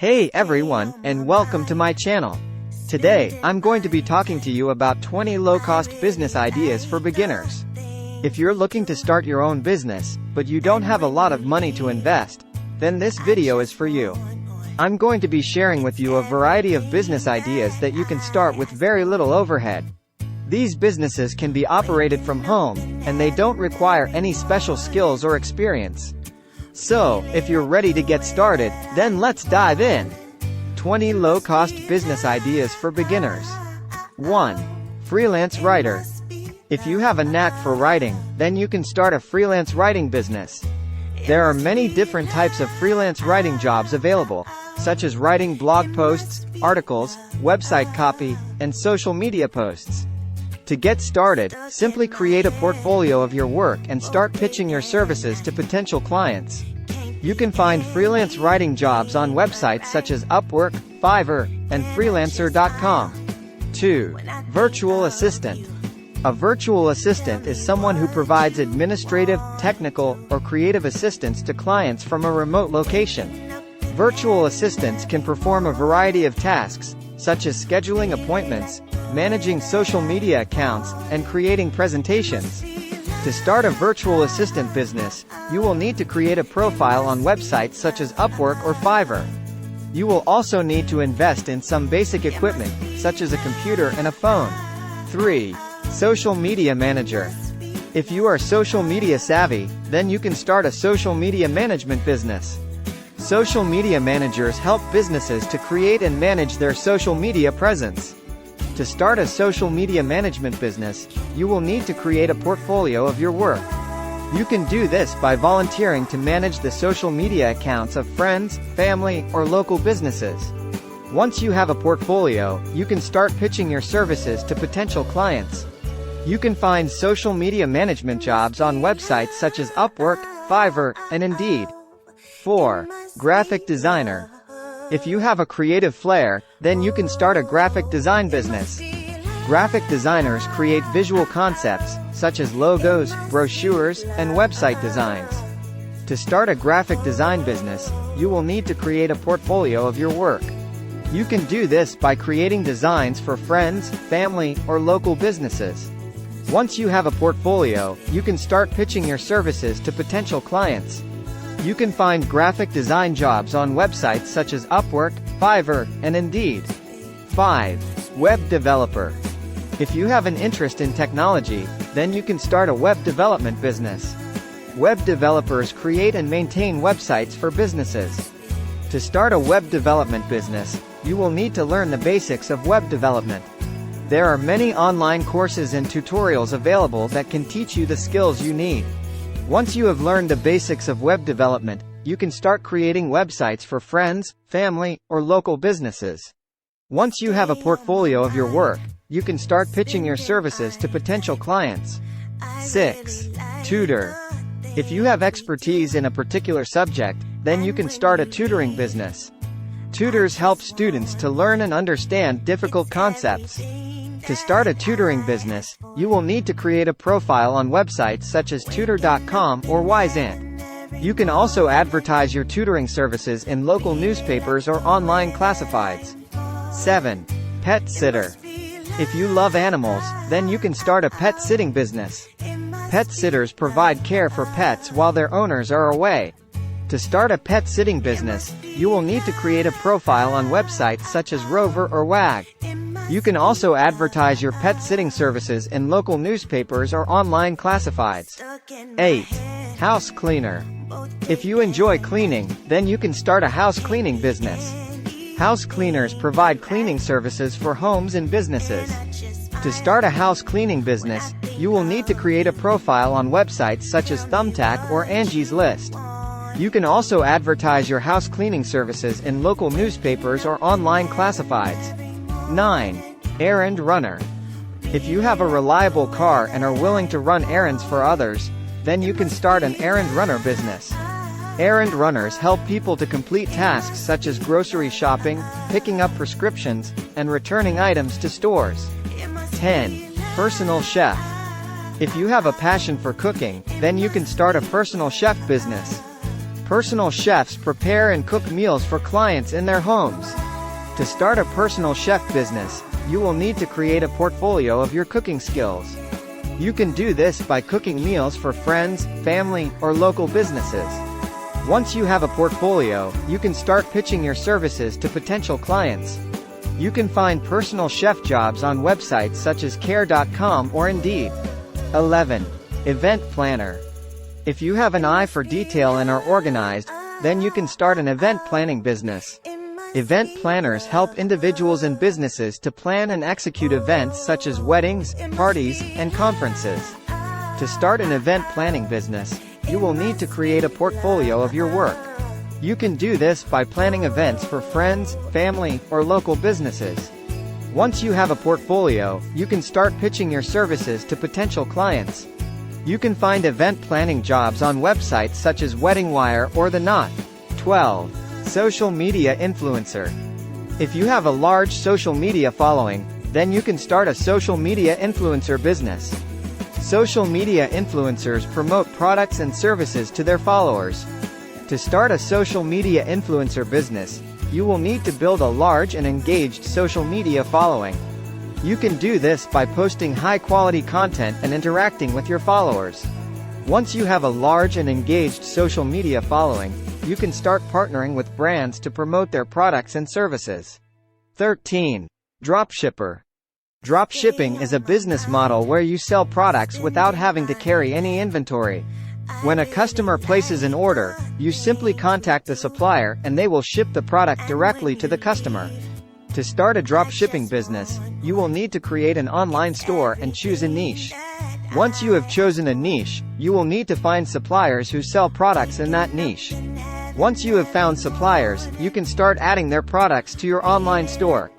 Hey everyone, and welcome to my channel. Today, I'm going to be talking to you about 20 low-cost business ideas for beginners. If you're looking to start your own business, but you don't have a lot of money to invest, then this video is for you. I'm going to be sharing with you a variety of business ideas that you can start with very little overhead. These businesses can be operated from home, and they don't require any special skills or experience. So, if you're ready to get started, then let's dive in. 20 low-cost business ideas for beginners. 1. Freelance writer. If you have a knack for writing, then you can start a freelance writing business. There are many different types of freelance writing jobs available, such as writing blog posts, articles, website copy, and social media posts. To get started, simply create a portfolio of your work and start pitching your services to potential clients. You can find freelance writing jobs on websites such as Upwork, Fiverr, and Freelancer.com. 2. Virtual assistant. A virtual assistant is someone who provides administrative, technical, or creative assistance to clients from a remote location. Virtual assistants can perform a variety of tasks, such as scheduling appointments, managing social media accounts, and creating presentations. To start a virtual assistant business, you will need to create a profile on websites such as Upwork or Fiverr. You will also need to invest in some basic equipment, such as a computer and a phone. 3. Social media manager. If you are social media savvy, then you can start a social media management business. Social media managers help businesses to create and manage their social media presence. To start a social media management business, you will need to create a portfolio of your work. You can do this by volunteering to manage the social media accounts of friends, family, or local businesses. Once you have a portfolio, you can start pitching your services to potential clients. You can find social media management jobs on websites such as Upwork, Fiverr, and Indeed. 4. Graphic designer. If you have a creative flair, then you can start a graphic design business. Graphic designers create visual concepts, such as logos, brochures, and website designs. To start a graphic design business, you will need to create a portfolio of your work. You can do this by creating designs for friends, family, or local businesses. Once you have a portfolio, you can start pitching your services to potential clients. You can find graphic design jobs on websites such as Upwork, Fiverr, and Indeed. 5. Web developer. If you have an interest in technology, then you can start a web development business. Web developers create and maintain websites for businesses. To start a web development business, you will need to learn the basics of web development. There are many online courses and tutorials available that can teach you the skills you need. Once you have learned the basics of web development, you can start creating websites for friends, family, or local businesses. Once you have a portfolio of your work, you can start pitching your services to potential clients. 6. Tutor. If you have expertise in a particular subject, then you can start a tutoring business. Tutors help students to learn and understand difficult concepts. To start a tutoring business, you will need to create a profile on websites such as Tutor.com or Wyzant. You can also advertise your tutoring services in local newspapers or online classifieds. 7. Pet sitter. If you love animals, then you can start a pet sitting business. Pet sitters provide care for pets while their owners are away. To start a pet sitting business, you will need to create a profile on websites such as Rover or Wag. You can also advertise your pet sitting services in local newspapers or online classifieds. 8. House cleaner. If you enjoy cleaning, then you can start a house cleaning business. House cleaners provide cleaning services for homes and businesses. To start a house cleaning business, you will need to create a profile on websites such as Thumbtack or Angie's List. You can also advertise your house cleaning services in local newspapers or online classifieds. 9. Errand runner. If you have a reliable car and are willing to run errands for others, then you can start an errand runner business. Errand runners help people to complete tasks such as grocery shopping, picking up prescriptions, and returning items to stores. 10. Personal chef. If you have a passion for cooking, then you can start a personal chef business. Personal chefs prepare and cook meals for clients in their homes. To start a personal chef business, you will need to create a portfolio of your cooking skills. You can do this by cooking meals for friends, family, or local businesses. Once you have a portfolio, you can start pitching your services to potential clients. You can find personal chef jobs on websites such as care.com or Indeed. 11. Event planner. If you have an eye for detail and are organized, then you can start an event planning business. Event planners help individuals and businesses to plan and execute events such as weddings, parties, and conferences. To start an event planning business, you will need to create a portfolio of your work. You can do this by planning events for friends, family, or local businesses. Once you have a portfolio, you can start pitching your services to potential clients. You can find event planning jobs on websites such as WeddingWire or The Knot. 12. Social media influencer. If you have a large social media following, then you can start a social media influencer business. Social media influencers promote products and services to their followers. To start a social media influencer business, you will need to build a large and engaged social media following. You can do this by posting high-quality content and interacting with your followers. Once you have a large and engaged social media following, you can start partnering with brands to promote their products and services. 13. Dropshipper. Dropshipping is a business model where you sell products without having to carry any inventory. When a customer places an order, you simply contact the supplier and they will ship the product directly to the customer. To start a dropshipping business, you will need to create an online store and choose a niche. Once you have chosen a niche, you will need to find suppliers who sell products in that niche. Once you have found suppliers, you can start adding their products to your online store.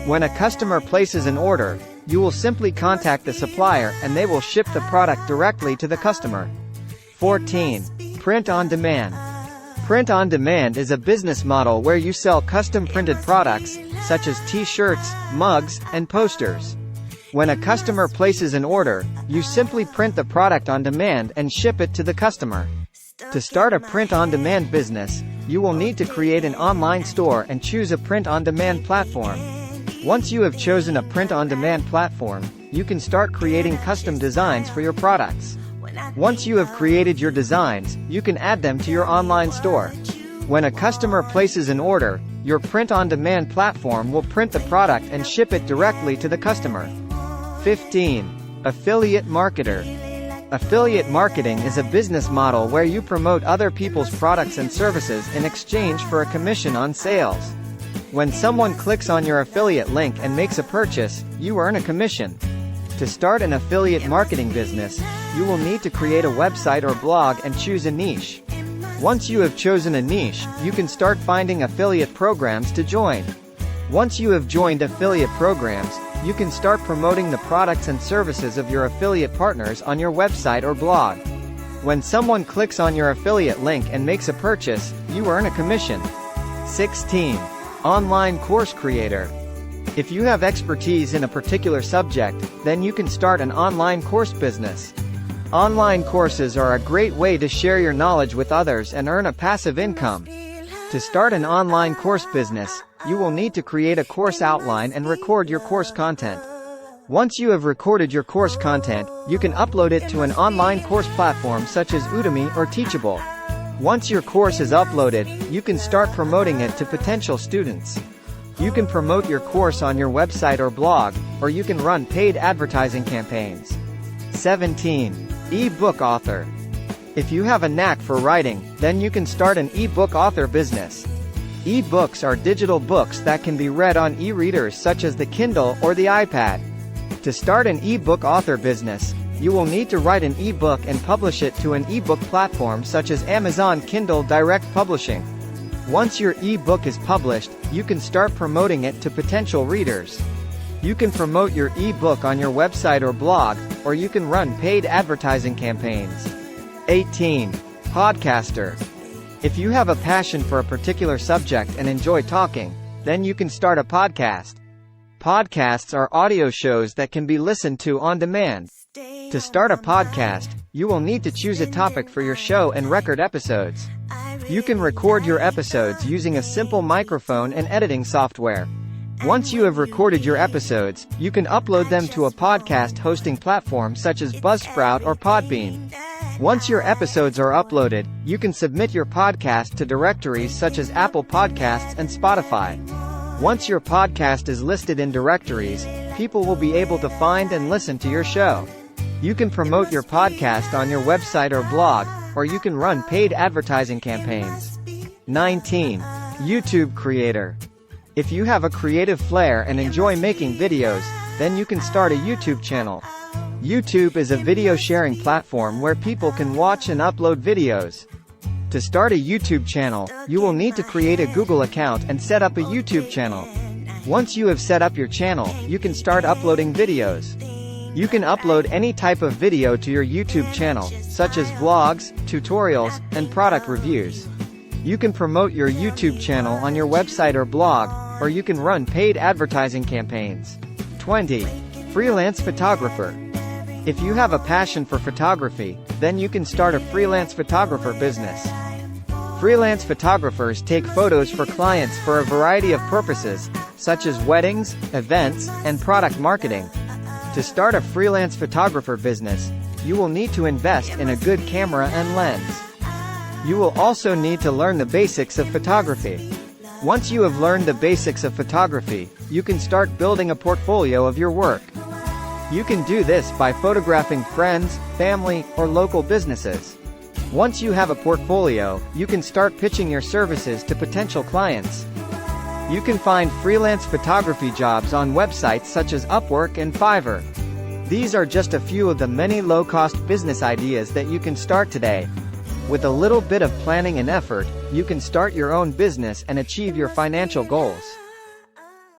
When a customer places an order, you will simply contact the supplier and they will ship the product directly to the customer. 14. Print on demand. Print on demand is a business model where you sell custom printed products, such as t-shirts, mugs, and posters. When a customer places an order, you simply print the product on demand and ship it to the customer. To start a print-on-demand business, you will need to create an online store and choose a print-on-demand platform. Once you have chosen a print-on-demand platform, you can start creating custom designs for your products. Once you have created your designs, you can add them to your online store. When a customer places an order, your print-on-demand platform will print the product and ship it directly to the customer. 15. Affiliate marketer. Affiliate marketing is a business model where you promote other people's products and services in exchange for a commission on sales. When someone clicks on your affiliate link and makes a purchase, you earn a commission. To start an affiliate marketing business, you will need to create a website or blog and choose a niche. Once you have chosen a niche, you can start finding affiliate programs to join. Once you have joined affiliate programs, you can start promoting the products and services of your affiliate partners on your website or blog. When someone clicks on your affiliate link and makes a purchase, you earn a commission. 16. Online course creator. If you have expertise in a particular subject, then you can start an online course business. Online courses are a great way to share your knowledge with others and earn a passive income. To start an online course business, you will need to create a course outline and record your course content. Once you have recorded your course content, you can upload it to an online course platform such as Udemy or Teachable. Once your course is uploaded, you can start promoting it to potential students. You can promote your course on your website or blog, or you can run paid advertising campaigns. 17. E-book author. If you have a knack for writing, then you can start an e-book author business. E-books are digital books that can be read on e-readers such as the Kindle or the iPad. To start an e-book author business, you will need to write an e-book and publish it to an e-book platform such as Amazon Kindle Direct Publishing. Once your e-book is published, you can start promoting it to potential readers. You can promote your e-book on your website or blog, or you can run paid advertising campaigns. 18. Podcaster. If you have a passion for a particular subject and enjoy talking, then you can start a podcast. Podcasts are audio shows that can be listened to on demand. To start a podcast, you will need to choose a topic for your show and record episodes. You can record your episodes using a simple microphone and editing software. Once you have recorded your episodes, you can upload them to a podcast hosting platform such as Buzzsprout or Podbean. Once your episodes are uploaded, you can submit your podcast to directories such as Apple Podcasts and Spotify. Once your podcast is listed in directories, people will be able to find and listen to your show. You can promote your podcast on your website or blog, or you can run paid advertising campaigns. 19. YouTube creator. If you have a creative flair and enjoy making videos, then you can start a YouTube channel. YouTube is a video sharing platform where people can watch and upload videos. To start a YouTube channel, you will need to create a Google account and set up a YouTube channel. Once you have set up your channel, you can start uploading videos. You can upload any type of video to your YouTube channel, such as vlogs, tutorials, and product reviews. You can promote your YouTube channel on your website or blog, or you can run paid advertising campaigns. 20. Freelance photographer. If you have a passion for photography, then you can start a freelance photographer business. Freelance photographers take photos for clients for a variety of purposes, such as weddings, events, and product marketing. To start a freelance photographer business, you will need to invest in a good camera and lens. You will also need to learn the basics of photography. Once you have learned the basics of photography, you can start building a portfolio of your work. You can do this by photographing friends, family, or local businesses. Once you have a portfolio, you can start pitching your services to potential clients. You can find freelance photography jobs on websites such as Upwork and Fiverr. These are just a few of the many low-cost business ideas that you can start today. With a little bit of planning and effort, you can start your own business and achieve your financial goals.